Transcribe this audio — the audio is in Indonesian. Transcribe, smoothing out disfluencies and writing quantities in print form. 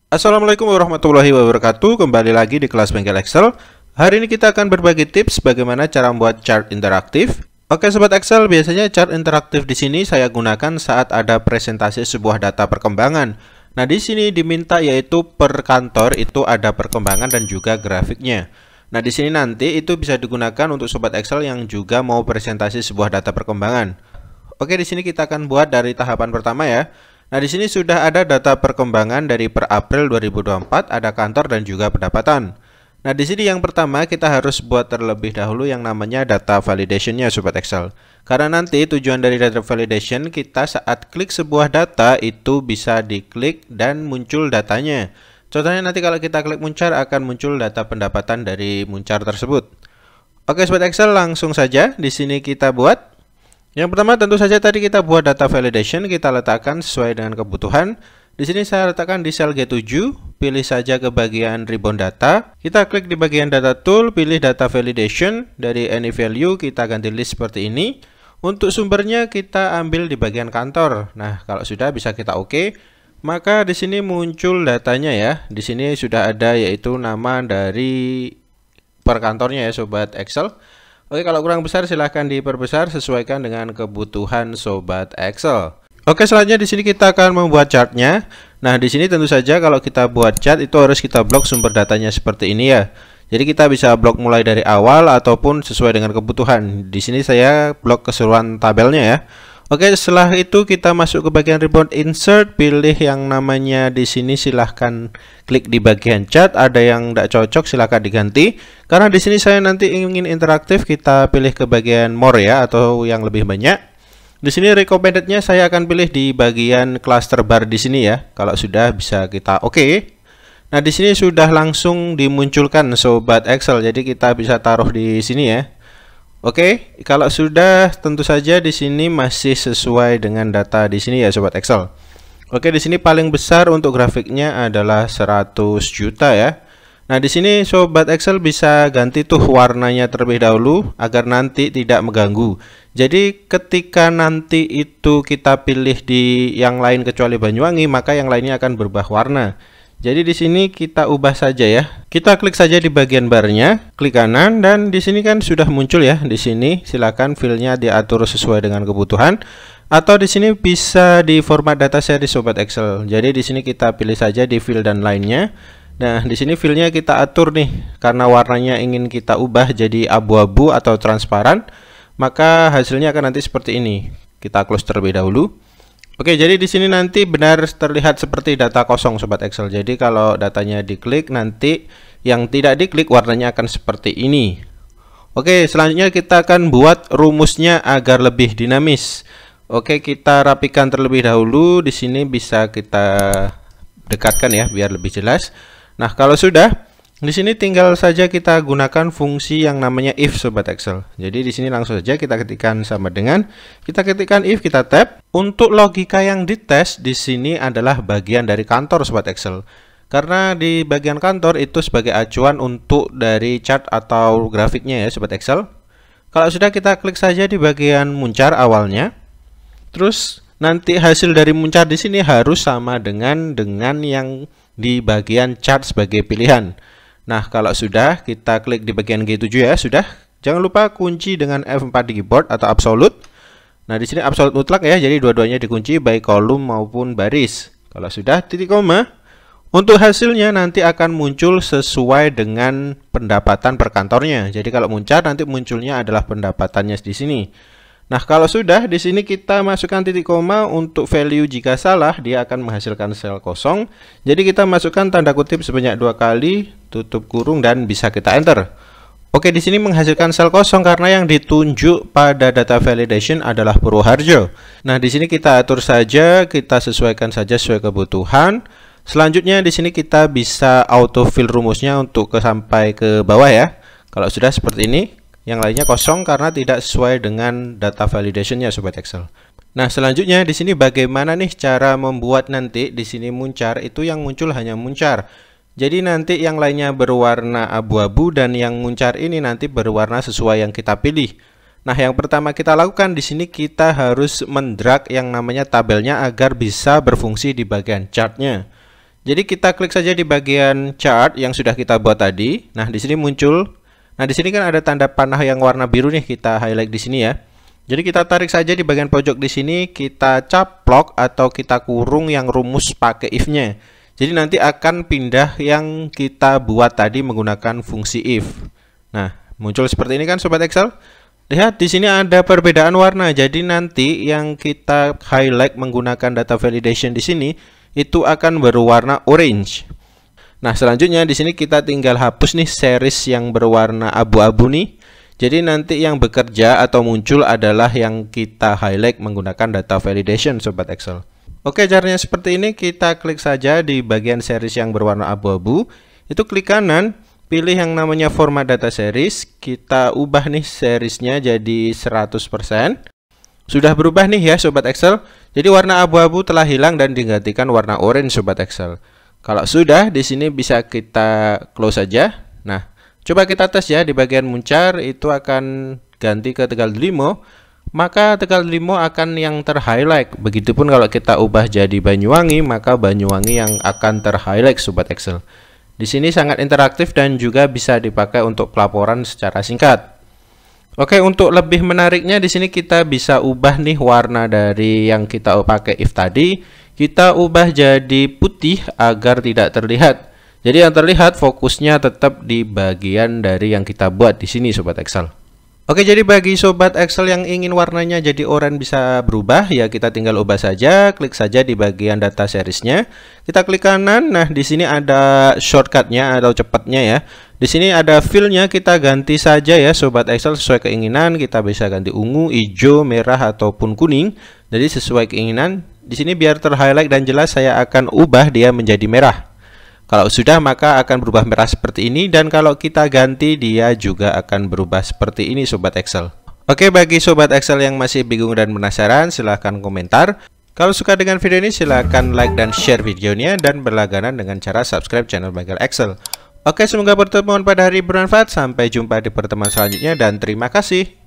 Assalamualaikum warahmatullahi wabarakatuh. Kembali lagi di kelas Bengkel Excel. Hari ini kita akan berbagi tips bagaimana cara membuat chart interaktif. Oke sobat Excel, biasanya chart interaktif di sini saya gunakan saat ada presentasi sebuah data perkembangan. Nah, di sini diminta yaitu per kantor itu ada perkembangan dan juga grafiknya. Nah, di sini nanti itu bisa digunakan untuk sobat Excel yang juga mau presentasi sebuah data perkembangan. Oke, di sini kita akan buat dari tahapan pertama ya. Nah, di sini sudah ada data perkembangan dari per April 2024, ada kantor dan juga pendapatan. Nah, di sini yang pertama kita harus buat terlebih dahulu yang namanya data validation-nya sobat Excel. Karena nanti tujuan dari data validation kita saat klik sebuah data itu bisa diklik dan muncul datanya. Contohnya nanti kalau kita klik muncar akan muncul data pendapatan dari muncar tersebut. Oke sobat Excel, langsung saja di sini kita buat. Yang pertama tentu saja tadi kita buat data validation, kita letakkan sesuai dengan kebutuhan. Di sini saya letakkan di sel G7, pilih saja ke bagian ribbon data. Kita klik di bagian data tool, pilih data validation, dari any value kita ganti list seperti ini. Untuk sumbernya kita ambil di bagian kantor. Nah, kalau sudah bisa kita oke. Maka di sini muncul datanya ya. Di sini sudah ada yaitu nama dari per kantornya ya sobat Excel. Oke, kalau kurang besar silahkan diperbesar sesuaikan dengan kebutuhan sobat Excel. Oke, selanjutnya di sini kita akan membuat chartnya. Nah, di sini tentu saja kalau kita buat chart itu harus kita blok sumber datanya seperti ini ya. Jadi kita bisa blok mulai dari awal ataupun sesuai dengan kebutuhan. Di sini saya blok keseluruhan tabelnya ya. Oke, setelah itu kita masuk ke bagian ribbon insert, pilih yang namanya di sini silahkan klik di bagian chart. Ada yang tidak cocok silahkan diganti. Karena di sini saya nanti ingin interaktif, kita pilih ke bagian more ya atau yang lebih banyak. Di sini recommended-nya saya akan pilih di bagian cluster bar di sini ya. Kalau sudah bisa kita oke. Nah, di sini sudah langsung dimunculkan sobat Excel. Jadi kita bisa taruh di sini ya. Oke, kalau sudah tentu saja di sini masih sesuai dengan data di sini ya sobat Excel. Oke, di sini paling besar untuk grafiknya adalah 100 juta ya. Nah, di sini sobat Excel bisa ganti tuh warnanya terlebih dahulu agar nanti tidak mengganggu. Jadi ketika nanti itu kita pilih di yang lain kecuali Banyuwangi, maka yang lainnya akan berubah warna. Jadi di sini kita ubah saja ya. Kita klik saja di bagian barnya, klik kanan dan di sini kan sudah muncul ya. Di sini silakan filenya diatur sesuai dengan kebutuhan atau di sini bisa di format data series sobat Excel. Jadi di sini kita pilih saja di fill dan lainnya. Nah, di sini filenya kita atur nih karena warnanya ingin kita ubah jadi abu-abu atau transparan, maka hasilnya akan nanti seperti ini. Kita close terlebih dahulu. Oke, jadi di sini nanti benar terlihat seperti data kosong sobat Excel. Jadi kalau datanya diklik nanti yang tidak diklik warnanya akan seperti ini. Oke, selanjutnya kita akan buat rumusnya agar lebih dinamis. Oke, kita rapikan terlebih dahulu. Di sini bisa kita dekatkan ya biar lebih jelas. Nah, kalau sudah di sini tinggal saja kita gunakan fungsi yang namanya if sobat Excel. Jadi di sini langsung saja kita ketikkan sama dengan kita ketikkan if, kita tab. Untuk logika yang dites di sini adalah bagian dari kantor sobat Excel. Karena di bagian kantor itu sebagai acuan untuk dari chart atau grafiknya ya sobat Excel. Kalau sudah kita klik saja di bagian muncar awalnya. Terus nanti hasil dari muncar di sini harus sama dengan yang di bagian chart sebagai pilihan. Nah, kalau sudah kita klik di bagian G7 ya, sudah. Jangan lupa kunci dengan F4 di keyboard atau absolute. Nah, di sini absolute mutlak ya, jadi dua-duanya dikunci baik kolom maupun baris. Kalau sudah titik koma, untuk hasilnya nanti akan muncul sesuai dengan pendapatan per kantornya. Jadi kalau muncar nanti munculnya adalah pendapatannya di sini. Nah, kalau sudah di sini kita masukkan titik koma untuk value, jika salah dia akan menghasilkan sel kosong. Jadi kita masukkan tanda kutip sebanyak 2 kali, tutup kurung dan bisa kita enter. Oke, di sini menghasilkan sel kosong karena yang ditunjuk pada data validation adalah Purwoharjo. Nah, di sini kita atur saja, kita sesuaikan saja sesuai kebutuhan. Selanjutnya di sini kita bisa autofill rumusnya untuk sampai ke bawah ya. Kalau sudah seperti ini. Yang lainnya kosong karena tidak sesuai dengan data validation-nya sobat Excel. Nah, selanjutnya di sini bagaimana nih cara membuat nanti di sini muncar, itu yang muncul hanya muncar. Jadi nanti yang lainnya berwarna abu-abu dan yang muncar ini nanti berwarna sesuai yang kita pilih. Nah, yang pertama kita lakukan di sini kita harus mendrag yang namanya tabelnya agar bisa berfungsi di bagian chartnya. Jadi kita klik saja di bagian chart yang sudah kita buat tadi. Nah, di sini muncul. Nah, di sini kan ada tanda panah yang warna biru nih, kita highlight di sini ya. Jadi kita tarik saja di bagian pojok di sini, kita caplok atau kita kurung yang rumus pakai if-nya. Jadi nanti akan pindah yang kita buat tadi menggunakan fungsi if. Nah, muncul seperti ini kan Sobat Excel. Lihat di sini ada perbedaan warna. Jadi nanti yang kita highlight menggunakan data validation di sini itu akan berwarna orange. Nah, selanjutnya di sini kita tinggal hapus nih series yang berwarna abu-abu nih. Jadi nanti yang bekerja atau muncul adalah yang kita highlight menggunakan data validation Sobat Excel. Oke, caranya seperti ini. Kita klik saja di bagian series yang berwarna abu-abu. Itu klik kanan, pilih yang namanya format data series. Kita ubah nih seriesnya jadi 100%. Sudah berubah nih ya Sobat Excel. Jadi warna abu-abu telah hilang dan digantikan warna orange Sobat Excel. Kalau sudah, di sini bisa kita close saja. Nah, coba kita tes ya, di bagian muncar itu akan ganti ke Tegal Delimo. Maka Tegal Delimo akan yang terhighlight. Begitupun kalau kita ubah jadi Banyuwangi, maka Banyuwangi yang akan terhighlight Sobat Excel. Di sini sangat interaktif dan juga bisa dipakai untuk pelaporan secara singkat. Oke, untuk lebih menariknya di sini kita bisa ubah nih warna dari yang kita pakai if tadi. Kita ubah jadi putih agar tidak terlihat. Jadi yang terlihat fokusnya tetap di bagian dari yang kita buat di sini Sobat Excel. Oke, jadi bagi Sobat Excel yang ingin warnanya jadi oranye bisa berubah, ya kita tinggal ubah saja, klik saja di bagian data seriesnya. Kita klik kanan, nah di sini ada shortcutnya atau cepatnya ya. Di sini ada fill-nya, kita ganti saja ya Sobat Excel sesuai keinginan. Kita bisa ganti ungu, hijau, merah ataupun kuning. Jadi sesuai keinginan. Di sini biar terhighlight dan jelas saya akan ubah dia menjadi merah. Kalau sudah maka akan berubah merah seperti ini, dan kalau kita ganti dia juga akan berubah seperti ini Sobat Excel. Oke, bagi Sobat Excel yang masih bingung dan penasaran silahkan komentar. Kalau suka dengan video ini silahkan like dan share videonya, dan berlangganan dengan cara subscribe channel Bengkel Excel. Oke, semoga pertemuan pada hari bermanfaat. Sampai jumpa di pertemuan selanjutnya dan terima kasih.